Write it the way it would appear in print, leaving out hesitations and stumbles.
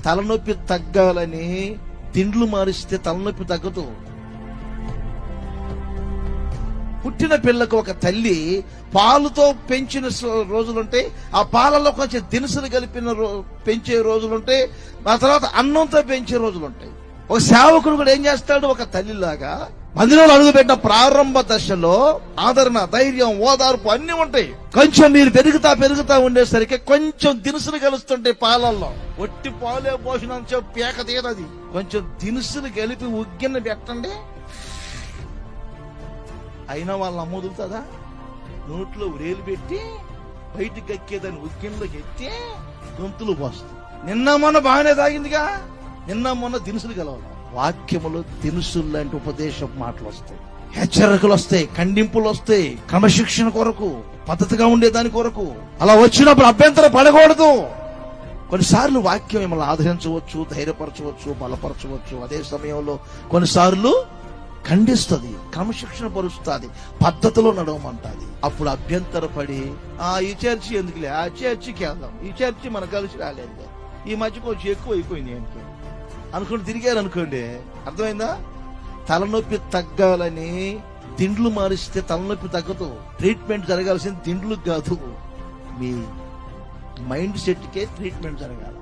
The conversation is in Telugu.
తలనొప్పి తగ్గాలని తిండ్లు మారిస్తే తలనొప్పి తగ్గదు. పుట్టిన పిల్లకు ఒక తల్లి పాలుతో పెంచిన రోజులుంటాయి, ఆ పాలలో కొంచెం దినుసులు కలిపిన పెంచే రోజులుంటాయి, ఆ తర్వాత అన్నంతో పెంచే రోజులుంటాయి. ఒక సేవకుడు కూడా ఏం చేస్తాడు, ఒక తల్లిలాగా మందిరంలో అడుగుపెట్టిన ప్రారంభ దశలో ఆదరణ, ధైర్యం, ఓదార్పు అన్ని ఉంటాయి. కొంచెం మీరు పెరుగుతా ఉండేసరికి కొంచెం దినుసులు కలుస్తుంటాయి పాలల్లో. ఒట్టి పాలే పోషణ పేక తీయదది. కొంచెం దినుసులు కలిపి ఉగ్గిన పెట్టండి, అయినా వాళ్ళ అమ్మ వదులుతుందా? నోట్లో ఉరేలు పెట్టి బయటికి ఎక్కేదాన్ని ఉగ్గిన్లోకి ఎత్తే గొంతులు పోస్తుంది. నిన్న మొన్న బాగానే తాగిందిగా, నిన్న మొన్న దినుసులు కలవాలి. వాక్యములో దినుసులు లాంటి ఉపదేశం మాటలు వస్తాయి, హెచ్చరికలు వస్తాయి, ఖండింపులు వస్తాయి, క్రమశిక్షణ కొరకు, పద్ధతిగా ఉండేదాని కొరకు. అలా వచ్చినప్పుడు అభ్యంతరం పడకూడదు. కొన్నిసార్లు వాక్యం మిమ్మల్ని ఆదరించవచ్చు, ధైర్యపరచవచ్చు, బలపరచవచ్చు. అదే సమయంలో కొన్నిసార్లు ఖండిస్తుంది, క్రమశిక్షణ పరుస్తుంది, పద్ధతిలో నడవమంటుంది. అప్పుడు అభ్యంతరపడి ఈ చర్చి ఎందుకులే, ఆ చర్చికి వెళ్దాం, ఈ చర్చి మనకు కలిసి రాలేదు, ఈ మధ్య కొంచెం ఎక్కువ అయిపోయింది ఏంటి అనుకుని తిరిగారు అనుకోండి. అర్థమైందా? తలనొప్పి తగ్గాలని తిండ్లు మారిస్తే తలనొప్పి తగ్గదు. ట్రీట్మెంట్ జరగాల్సింది తిండ్లకు కాదు, మీ మైండ్ సెట్కే ట్రీట్మెంట్ జరగాలి.